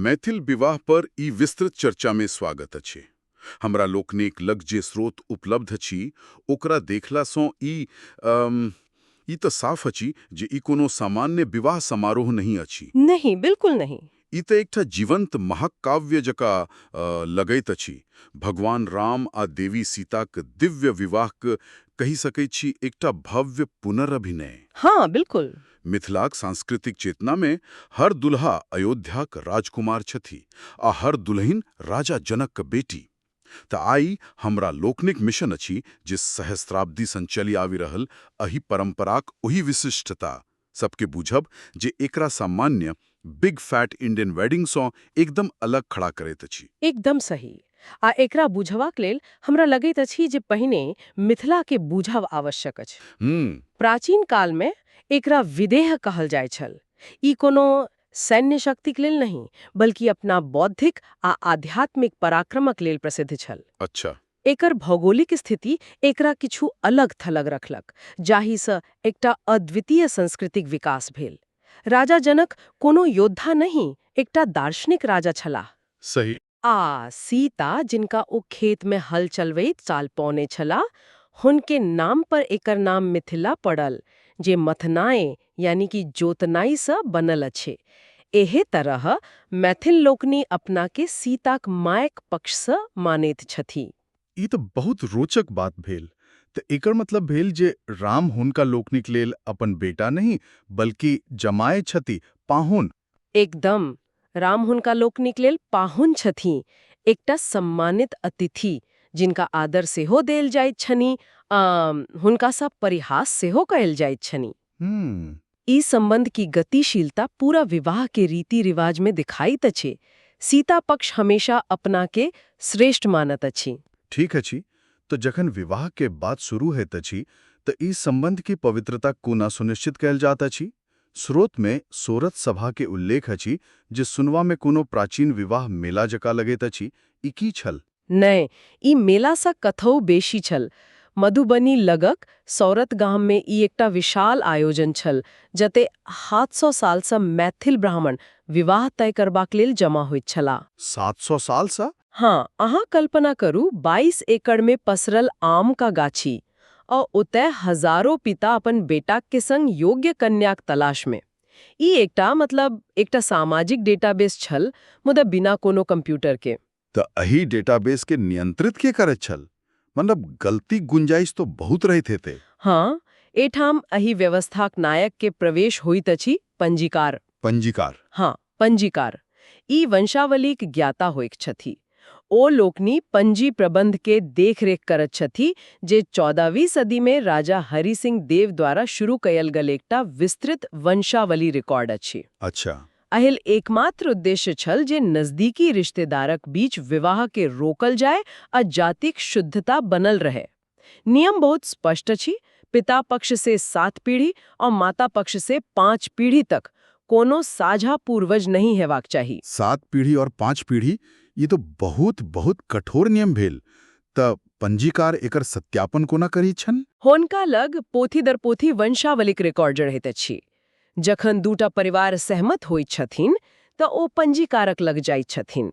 मैथिल विवाह पर ई विस्तृत चर्चा में स्वागत अछि। हमरा लोकनिक लग जे स्रोत उपलब्ध अछि ओकरा देखलासँ ई तऽ साफ अछि जे ई कोनो सामान्य विवाह समारोह नहीं अछि। नहीं, बिल्कुल नहीं। ई तऽ एकटा जीवंत महाकाव्य जकाँ लगैत अछि। भगवान राम आ देवी सीताक दिव्य विवाहक कहि सकैत छी एकटा भव्य पुनरअभिनय। हाँ, बिल्कुल। मिथिलाक सांस्कृतिक चेतना में हर दुल्हा अयोध्याक राजकुमार छथि आ हर दुल्हिन राजा जनक बेटी। तऽ आई हमरा लोकनिक मिशन अछि जे सहस्त्राब्दी सन चली आबि रहल एहि परंपराक ओहि विशिष्टता सबके बुझब जे एकरा सामान्य बिग फैट इंडियन वेडिंग सँ एकदम अलग खड़ा करैत अछि। एकदम सही। आ एकरा बुझबाक लेल हमरा लगैत अछि जे पहिने मिथिला के बुझब आवश्यक अछि। प्राचीन काल में एकरा विदेह कहल जाय छल। ई कोनो सैन्य शक्तिक लेल नहीं, बल्कि अपना बौद्धिक आ आध्यात्मिक पराक्रमक लेल प्रसिद्ध छल। अच्छा। एकर भौगोलिक स्थिति एकरा किछु अलग थलग रखलक, जाहिसँ एकटा अद्वितीय सांस्कृतिक विकास भेल। राजा जनक कोनो योद्धा नहीं, एकटा दार्शनिक राजा छलाह। सही। आ सीता, जिनका ओ खेत में हल चलबैत चाल पौने छला, हुनके नाम पर एकर नाम मिथिला पड़ल, जे मथनाए यानी कि जोतनाई सँ बनल अछि। एहे तरह मैथिल लोकनि अपना के सीताक मायक पक्ष सँ मानैत छथि। ई तऽ बहुत रोचक बात भेल। तऽ एकर मतलब भेल जे राम हुनका लोकनिक लेल अपन बेटा नहीं बल्कि जमाय छथि, पाहुन। एकदम। राम हुनका लोकनिक लेल पाहुन छथि, एकटा सम्मानित अतिथि, जिनका आदर सेहो देल जाइत छनि, हुनका सँ परिहास सेहो कयल जाइत छनि। ई संबंध की गतिशीलता पूरा विवाह के रीति रिवाज में दिखाइत अछि। सीता पक्ष हमेशा अपना के श्रेष्ठ मानत अछि। ठीक अछि। तो जखन विवाह के बात शुरू होइत अछि तऽ ई संबंध की पवित्रता कोना सुनिश्चित कयल जात अछि? स्रोत में सोरठ सभा के उल्लेख अछि जे सुनवा में कोनो प्राचीन विवाह मेला जकाँ लगैत अछि। ई की छल? नहि, ई मेला सँ कतहु बेसी छल। मधुबनी लगक सौरथ गाम में ई एकटा विशाल आयोजन छल, जते 700 साल सँ मैथिल ब्राह्मण विवाह तय करबाक लेल जमा होइत छलाह। 700 साल सँ? हाँ, अहाँ कल्पना करू, 22 एकड़ में पसरल आम का गाछी, और ओतय हजारों पिता अपन बेटाक के संग योग्य कन्याक तलाश में। ई एकटा सामाजिक डेटाबेस छल, मुदा बिना कोनो कंप्यूटर के। तऽ एही डेटाबेस के नियंत्रित के करैत छल? मतलब गलती गुंजाइश तो बहुत रहैत हेतै। हाँ, एठाम एही व्यवस्थाक नायक के प्रवेश होइत अछि पंजीकार। पंजीकार। हाँ, पंजीकार। ई वंशावलीक ज्ञाता होइत छथि। ओ लोकनि पंजी प्रबंध के देखरेख करत छथि, जे 14वीं सदी में राजा हरि सिंह देव द्वारा शुरू कयल गेल एकटा विस्तृत वंशावली रिकॉर्ड अछि। अच्छा। अहिल एकमात्र उद्देश्य छल जे नजदीकी रिश्तेदारक बीच विवाह के रोकल जाय आ जातिक शुद्धता बनल रहे। नियम बहुत स्पष्ट अछि। पिता पक्ष से 7 पीढ़ी और माता पक्ष से 5 पीढ़ी तक कोनो साझा पूर्वज नहीं हेबाक चाही। 7 पीढ़ी और 5 पीढ़ी, ये तो बहुत बहुत कठोर नियम भेल। तऽ पंजीकार एकर सत्यापन कोना करी छन? हुनका लग पोथी दर पोथी वंशावलिक रिकॉर्ड रहैत अछि। जखन दूटा परिवार सहमत होइत छथिन तऽ ओ पंजीकारक लग जाइत छथिन।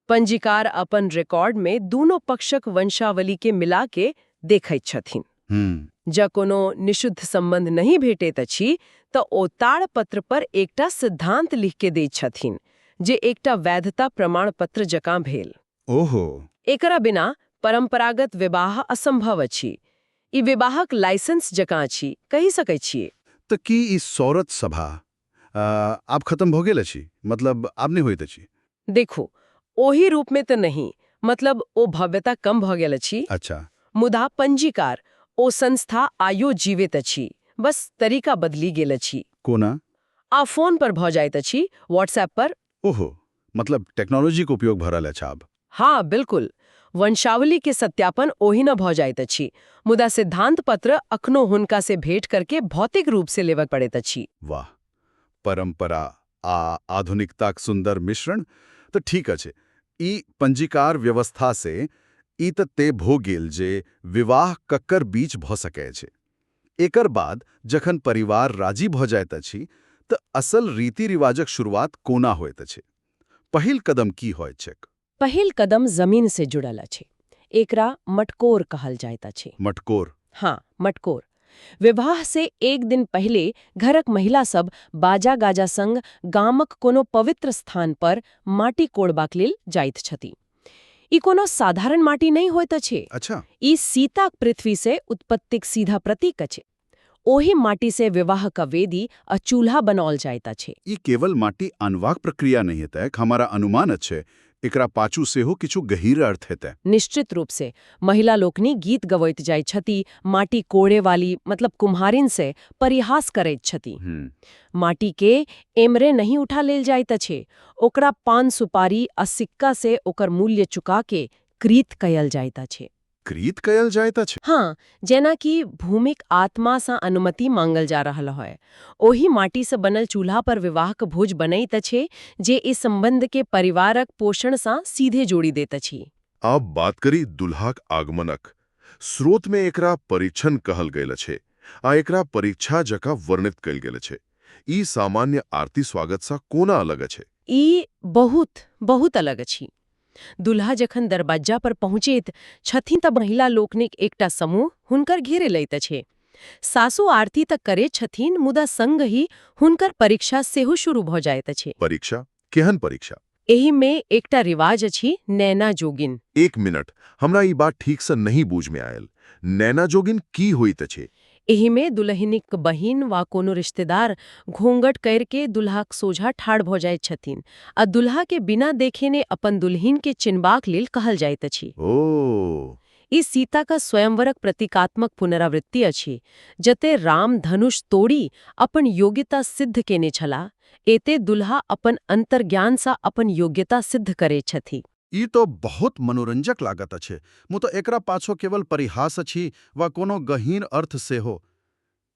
पंजीकार अपन रिकॉर्ड में दूनो पक्षक वंशावली के मिला के देखैत छथिन। जँ कोनो निषुद्ध संबंध नहीं भेटैत अछि तऽ ओ ताड़पत्र पर एकटा सिद्धांत लिख के दैत छथिन, जे एकटा वैधता प्रमाण पत्र जकाँ भेल। ओहो। एकरा बिना परंपरागत विवाह असंभव अछि। ई विवाहक लाइसेंस जकाँ अछि, कहि सकैत छियै। तऽ की ई सौरथ सभा आब खत्म भ गेल अछि? मतलब आब नहीं होइत अछि? देखू, ओही रूप में तऽ नहीं, मतलब ओ भव्यता कम भ गेल अछि। अच्छा। मुदा पंजीकार, ओ संस्था आयो जीवित अछि, बस तरीका बदली गेल अछि। कोना? आ फोन पर भ जाइत अछि, व्हाट्सएप पर। ओहो, मतलब टेक्नोलॉजी के उपयोग भ रहल अछि आब। हाँ, बिल्कुल। वंशावली के सत्यापन ओहिना भ जाइत अछि, मुदा सिद्धांत पत्र अखनो हुनका से भेंट करके भौतिक रूप से लेबऽ पड़ैत अछि। वाह, परंपरा आ आधुनिकताक सुंदर मिश्रण। तऽ ठीक अछि। ई पंजीकार व्यवस्था से ई तऽ तय भ गेल जे विवाह ककर बीच भ सकै अछि। एकर बाद जखन परिवार राजी भ जाइत अछि तऽ असल रीति रिवाजक शुरुआत कोना होइत अछि? पहिल कदम की होय छैक? पहिल कदम जमीन से जुड़ल अछि। एकरा मटकोर कहल जाइत अछि। मटकोर। हाँ, मटकोर। विवाह से एक दिन पहिले घरक महिला सब बाजा गाजा संग गामक कोनो पवित्र स्थान पर माटी कोड़बाक लेल जाइत छथि। ई कोनो साधारण माटी नहीं होइत अछि। अच्छा। ई सीताक पृथ्वी से उत्पत्तिक सीधा प्रतीक अछि। ओही माटी से विवाह का वेदी आ चूल्हा बनाओल जाइत अछि। ई केवल माटी अनवाक प्रक्रिया नहीं हेतैक, हमारा अनुमान अछि एकरा पाछू सेहो किछु गहीर अर्थ हेतै। निश्चित रूप से महिला लोकनि गीत गवैत जाइत छथि, माटी कोड़े वाली मतलब कुम्हारिन से परिहास करैत छथि। माटी के एमरे नहीं उठा लेल जाइत अछि, ओकरा पान सुपारी आ सिक्का से ओकर मूल्य चुका के क्रीत कयल जाइत अछि। क्रीत कयल जाइत अछि? हाँ, जेना कि भूमिक आत्मा सा अनुमति मांगल जा रहल है। ओही माटी से बनल चूल्हा पर विवाहक भोज बनैत अछि, जे इस संबंध के परिवारक पोषण सा सीधे जोड़ी देत अछि। अब बात करी दुल्हाक आगमनक। स्रोत में एकरा परीक्षण कहल गेल अछि आ एकरा परीक्षा जकाँ वर्णित कयल गेल अछि। ई सामान्य आरती स्वागत सा कोना अलग अछि? ई बहुत बहुत अलग अछि। दुल्हा जखन दरबज्जा पर पहुँचैत छथिन तऽ महिला लोकनिक एकटा समूह हुनकर घेरे लैत अछि। सासु आरती तऽ करैत छथिन, मुदा संग ही हुनकर परीक्षा सेहो शुरू भऽ जाइत अछि। परीक्षा? केहन परीक्षा? एहि में एकटा रिवाज अछि नैना जोगिन। एक मिनट, हमरा ई बात ठीक से नहीं बूझ में आयल। नैना जोगिन की होइत अछि? एहि में दुल्हनिक बहिन वा कोनो रिश्तेदार घूंघट कैर के दुल्हाक सोझा ठाढ़ भऽ जाइत छथिन आ दुल्हा के बिना देखेने अपन दुल्हिन के चिन्हबाक लेल कहल जाइत अछि। ओ, ई सीता का स्वयंवरक प्रतीकात्मक पुनरावृत्ति अछि, जते राम धनुष तोड़ी अपन योग्यता सिद्ध केने छलाह, एते दुल्हा अपन अंतर्ज्ञान सा अपन योग्यता सिद्ध करे छथि। ई तो बहुत मनोरंजक लागत अछि। मुदा एकरा पाछो केवल परिहास अछि वा कोनो गहींर अर्थ सेहो?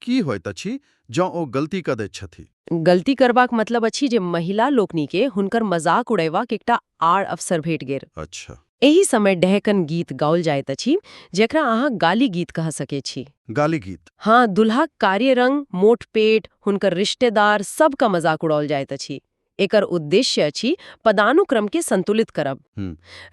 की होइत अछि जँ ओ गलती कऽ दैत छथि? गलती करबाक मतलब अछि जे महिला लोकनि के हुनकर मजाक उड़ेबाक एकटा आड़ अवसर भेट गेल। अच्छा। एही समय डहकन गीत गाओल जाइत अछि, जेकरा अहाँ गाली गीत कह सके छी। गाली गीत? हाँ, दुल्हा कार्य रंग, मोट पेट, हुनकर रिश्तेदार सबका मजाक उड़ाओल जाइत अछि। एकर उद्देश्य अछि पदानुक्रम के संतुलित करब।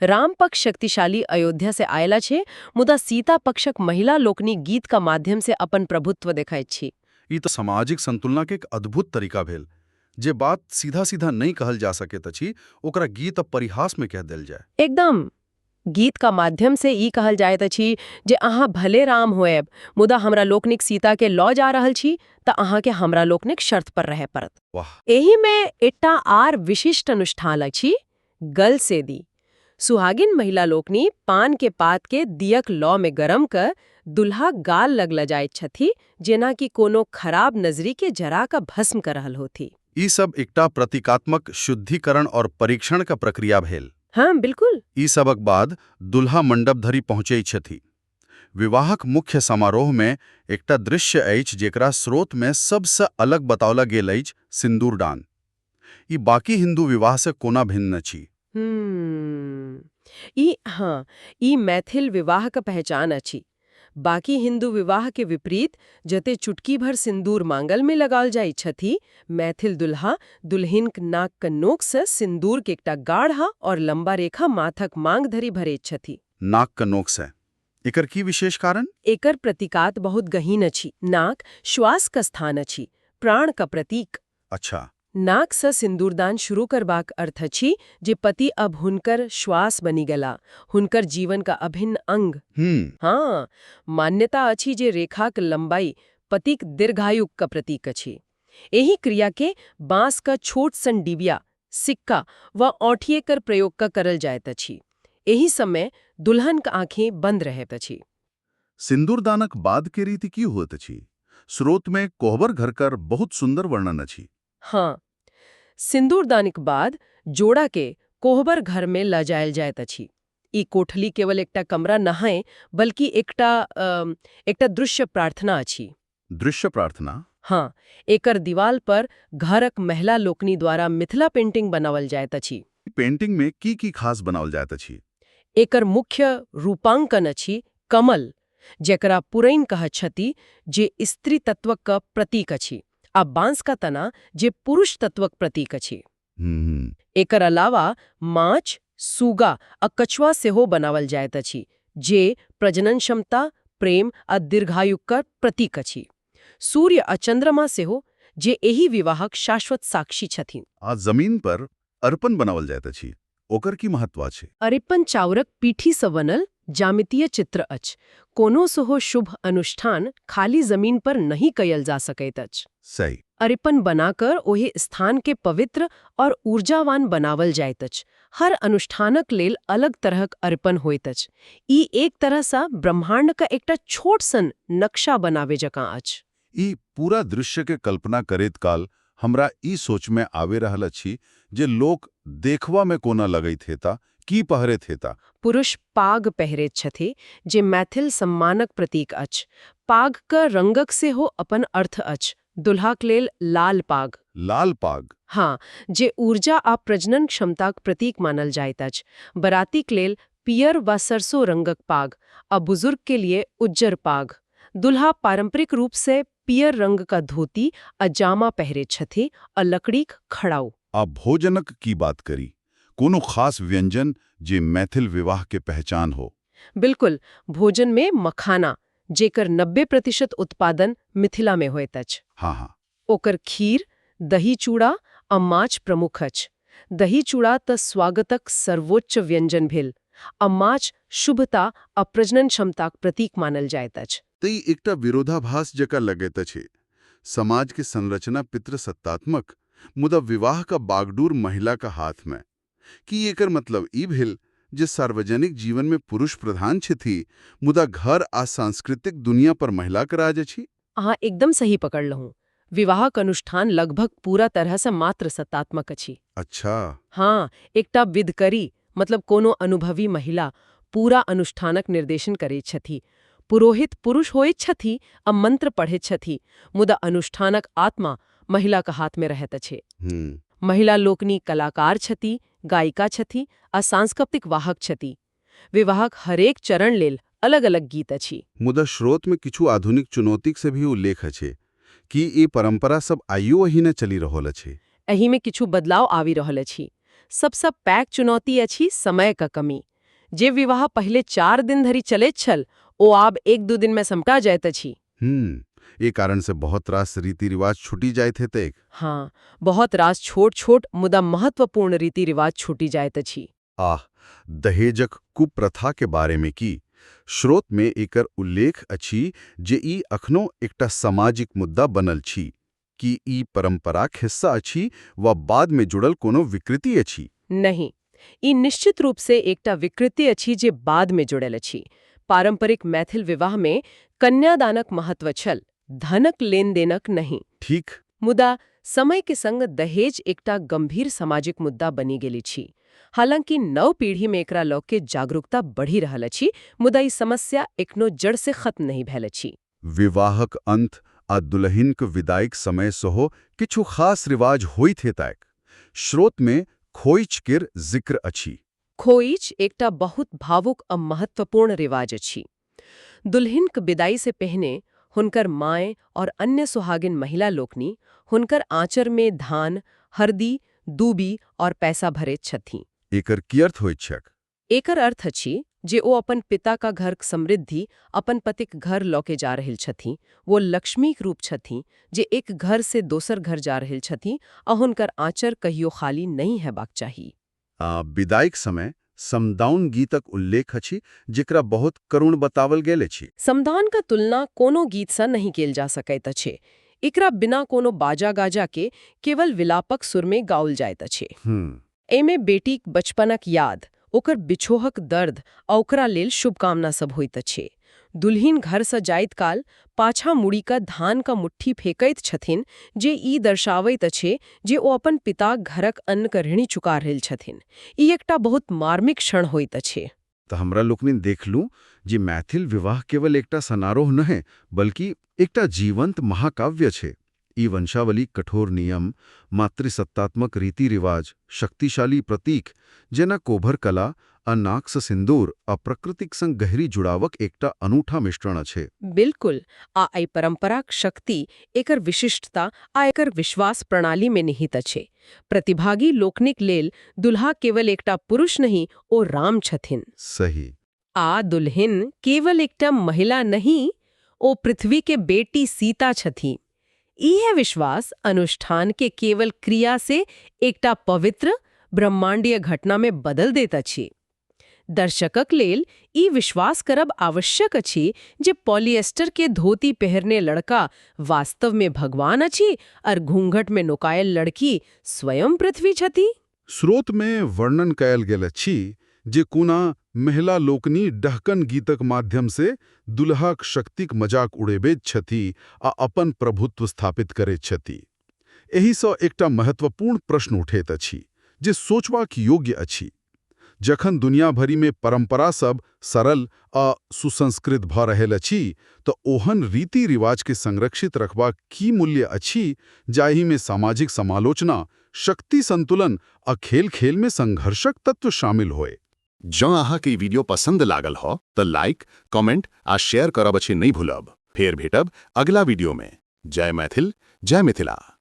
राम पक्ष शक्तिशाली अयोध्या से आयला छे, मुदा सीता पक्षक महिला लोकनि गीत का माध्यम से अपन प्रभुत्व देखाइत छी। ई तो सामाजिक संतुलनक एक अद्भुत तरीका भेल। जे बात सीधा सीधा नहीं कहल जा सकैत अछि, ओकरा गीत आ परिहास में कह देल जाय। एकदम। गीत का माध्यम से ई कहल जाइत अछि जे अहाँ भले राम होएब, मुदा हमरा लोकनिक सीता के लऽ जा रहल छी तऽ अहाँ के हमरा लोकनिक शर्त पर रहे पड़त। वाह। एही में एकटा आर विशिष्ट अनुष्ठान अछि गल सेदी। सुहागिन महिला लोकनि पान के पात के दियक लौ में गरम कर दुल्हा गाल लगला जाइत छथि, जेना कि कोनो खराब नजरी के जरा का भस्म कर रहल होथि। ई सब एकटा प्रतीकात्मक शुद्धिकरण और परीक्षण का प्रक्रिया भेल। हाँ, बिल्कुल। ई सबक बाद दुल्हा मंडप धरि पहुँचै छथि। विवाहक मुख्य समारोह में एकटा दृश्य अछि जेकरा स्रोत में सबसे अलग बताओला गेल अछि, सिंदूरदान। ई बाकी हिंदू विवाह से कोना भिन्न अछि? ई मैथिल विवाह का पहचान अछि। बाकी हिंदू विवाह के विपरीत जते चुटकी भर सिंदूर मांगल में लगाल जाइत छथि, मैथिल दुल्हा दुल्हिनक नाक क नोक से सिंदूर के एकटा गाढ़ा और लंबा रेखा माथक मांग धरि भरैत छथि। नाक क नोक से? एकर की विशेष कारण? एकर प्रतीकात बहुत गहीन अछि। नाक श्वास का स्थान अछि, प्राण का प्रतीक। अच्छा। नाक से सिंदूरदान शुरू करबाक अर्थ अछि जे पति अब हुनकर श्वास बनी गेला, हुनकर जीवन का अभिन्न अंग। हाँ, मान्यता अछि जे रेखाक लंबाई पतिक दीर्घायुक का प्रतीक अछि। एही क्रिया के बांस का छोट सन डिबिया, सिक्का व औंठिए कर प्रयोग का करल जाइत अछि। एही समय दुल्हन का आंखें बंद रहैत अछि। सिंदूरदानक बाद के रीति की होइत अछि? स्रोत में कोहबर घर कर बहुत सुंदर वर्णन अछि। हाँ, सिंदूरदानक बाद जोड़ा के कोहबर घर में ल जायल जाइत अछि। ई कोठली केवल एकटा कमरा नहय, बल्कि एकटा दृश्य प्रार्थना अछि। दृश्य प्रार्थना? हाँ, एकर दीवाल पर घरक महिला लोकनि द्वारा मिथिला पेंटिंग बनावल जाइत अछि। पेंटिंग में की खास बनावल जाइत अछि? एकर मुख्य रूपांकन अछि कमल, जेकरा पुरैन कहैत छथि, जे स्त्री तत्वक प्रतीक अछि, आ बांस का तना जे पुरुष तत्वक प्रतीक अछि। एकर अलावा माछ, सूगा आ कछुआ सेहो बनावल जाइत अछि, जे प्रजनन क्षमता, प्रेम आ दीर्घायुक प्रतीक अछि। सूर्य आ चंद्रमा सेहो, जे एहि विवाहक शाश्वत साक्षी छथिन। आ जमीन पर अर्पण बनावल जाइत अछि, ओकर की महत्व छै? अरिपन चाउरक पीठी सँ बनल ज्यामितीय चित्र अछि। कोनो सेहो शुभ अनुष्ठान खाली जमीन पर नहीं कयल जा सकैत अछि। सही। अरिपन बनाकर ओहि स्थान के पवित्र और ऊर्जावान बनावल जाइत अछि। हर अनुष्ठानक लेल अलग तरहक अरिपन होइत अछि। ई एक तरह सँ ब्रह्मांड का एकटा छोट सन नक्शा बनावे जकाँ अछि। ई पूरा दृश्य के कल्पना करैत काल हमरा ई सोच में आवे रहल अछि जे लोक देखवा में कोना लगैत हेता, की पहिरैत हेता। पुरुष पाग पहिरैत छथि, जे मैथिल सम्मानक प्रतीक अछि। पागक रंगक सेहो अपन अर्थ अछि। दुल्हाक लेल लाल पाग। लाल पाग। हाँ, जे ऊर्जा आ प्रजनन क्षमताक प्रतीक मानल जाइत अछि। बरातीक लेल पियर वा सरसों रंगक पाग आ बुजुर्ग के लिए उज्जर पाग। दुल्हा पारंपरिक रूप से पियर रंग का धोती आ जामा पहिरैत छथि आ लकड़ीक खड़ाऊ। आ भोजनक की बात करी? कोनो खास व्यंजन जे मैथिल विवाह के पहचान हो? बिल्कुल, भोजन में मखाना, जेकर 90% उत्पादन मिथिला में होइत अछि। हाँ। ओकर खीर, दही चूड़ा आ माछ प्रमुख अछि। दही चूड़ा तऽ स्वागतक सर्वोच्च व्यंजन भेल, आ माछ शुभता आ प्रजनन क्षमताक प्रतीक मानल जाइत अछि। तई एकटा विरोधाभास जका लगैत अछि। समाज के संरचना पितृसत्तात्मक, मुदा विवाह का बागडोर महिला का हाथ में। की एकर मतलब ई भेल जे सार्वजनिक जीवन में पुरुष प्रधान छथि, मुदा घर आ सांस्कृतिक दुनिया पर महिला का राज अछि? अहाँ एकदम सही पकड़लहुँ। विवाहक अनुष्ठान लगभग पूरा तरह से मात्र सत्तात्मक अछि। अच्छा। हाँ, एकटा विदकरी मतलब कोनो अनुभवी महिला पूरा अनुष्ठानक निर्देशन करैत छथि। पुरोहित पुरुष होइत छथि आ मंत्र पढ़ैत छथि, मुदा अनुष्ठानक आत्मा महिलाक हाथ में रहैत अछि। महिला लोकनि कलाकार छथि, गायिका छथि आ सांस्कृतिक वाहक छथि। विवाहक हरेक चरण लेल अलग-अलग गीत अछि। मुदा स्रोत में किछु आधुनिक चुनौतीक से भी उल्लेख अछि। कि ई परंपरा सब आइयो एहिने चलि रहल अछि? एहि में किछु बदलाव आबि रहल अछि। सबसँ पैघ चुनौती अछि समयक कमी। जे विवाह पहिले 4 दिन धरि चलैत छल, ओ आब 1-2 दिन में समटा जाइत अछि। ए कारण से बहुत रास रीति रिवाज छूटी जाइत हेतैक। हाँ, बहुत रास छोट-छोट मुदा महत्वपूर्ण रीति रिवाज छूटी जाइत अछि। दहेजक कुप्रथा के बारे में की? स्रोत में एकर उल्लेख अछि जे ई अखनो एकटा सामाजिक मुद्दा बनल छी। कि ई परंपराक हिस्सा अछि वा बाद में जुड़ल कोनो विकृति अछि? नहीं, ई निश्चित रूप से एकटा विकृति अछि जे बाद में जुड़ल अछि। पारंपरिक मैथिल विवाह में कन्यादानक महत्व छल, धनक लेन-देनक नहीं। ठीक। मुदा समय के संग दहेज एकटा गंभीर सामाजिक मुद्दा बनि गेल अछि। हालांकि नव पीढ़ी में एकरा लऽ के जागरूकता बढ़ि रहल अछि, मुदा ई समस्या एखनो जड़ से खत्म नहीं भेल अछि। विवाहक अंत आ दुल्हिनक विदाईक समय सेहो किछु खास रिवाज होइत हेतैक। स्रोत में खोइच केर जिक्र अछि। खोइच एकटा बहुत भावुक आ महत्वपूर्ण रिवाज अछि। दुल्हिनक विदाई से पहिने हुनकर माय और अन्य सुहागिन महिला लोकनि हुनकर आंचर में धान, हरदी, दूबी और पैसा भरैत छथि। एकर की अर्थ होइत छैक? एकर अर्थ अछि जे ओ अपन पिता का घरक समृद्धि अपन पतिक घर लऽ के जा रहल छथि। वो लक्ष्मीक रूप छथि जे एक घर से दोसर घर जा रहल छथि आ हुनकर आंचर कहियो खाली नहीं हेबाक चाही। विदाईक समय समदाउन गीतक उल्लेख अछि, जेकरा बहुत करुण बतावल गेल अछि। समदाउन का तुलना कोनो गीत सँ नहीं केल जा सकैत अछि। एकरा बिना कोनो बाजा गाजा के केवल विलापक सुर में गाओल जाइत अछि। एमे बेटीक बचपनक याद, ओकर बिछोहक दर्द आ ओकरा लेल शुभकामना सब होइत अछि। दुल्हिन घर सँ जाइत काल पाछा मुड़ी का धान का मुट्ठी फेंकैत छथिन, जे ई दर्शावैत अछि जे ओ अपन पिताक घरक अन्न के ऋणी चुका रहल छथिन। ई एकटा बहुत मार्मिक क्षण होइत अछि। तऽ हमरा लोकनि देखलू जे मैथिल विवाह केवल एकटा समारोह नहि, बल्कि एकटा जीवंत महाकाव्य छै। ई वंशावली कठोर नियम, मातृसत्तात्मक रीति रिवाज, शक्तिशाली प्रतीक जेना कोभर कला आ नाक स सिंदूर आ प्रकृतिक संग गहरी जुड़ावक एकटा अनूठा मिश्रण छे। बिल्कुल आ एहि परंपराक शक्ति एकर विशिष्टता आ एकर विश्वास प्रणाली में निहित अछि। प्रतिभागी लोकनिक लेल दुल्हा केवल एकटा पुरुष नहीं ओ राम छथिन सही। आ दुल्हिन केवल एकटा महिला नहीं ओ पृथ्वी के बेटी सीता छथि। इहे विश्वास अनुष्ठान के केवल क्रिया से एकटा पवित्र ब्रह्मांडीय घटना में बदल दैत अछि। दर्शकक लेल ई विश्वास करब आवश्यक अछि जे पॉलिएस्टर के धोती पहरने लड़का वास्तव में भगवान अछि और घूंघट में नुकायल लड़की स्वयं पृथ्वी छथि। स्रोत में वर्णन कयल गेल अछि जे कोना महिला लोकनि डहकन गीतक माध्यम से दुल्हाक शक्तिक मजाक उड़ेबैत छथि आ अपन प्रभुत्व स्थापित करैत छथि। एहिसँ एकटा महत्वपूर्ण प्रश्न उठैत अछि जे सोचबाक योग्य अछि। जखन दुनिया भरि में परंपरा सब सरल आ सुसंस्कृत भ रहल अछि तऽ ओहन रीति रिवाज के संरक्षित रखबाक की मूल्य अछि जाहि में सामाजिक समालोचना, शक्ति संतुलन आ खेल-खेल में संघर्षक तत्व शामिल होय। जँ अहाँके ई वीडियो पसंद लागल हो तऽ लाइक, कमेंट आ शेयर करब अछि नहि भूलब। फेर भेटब अगला वीडियो में। जय मैथिल, जय मिथिला।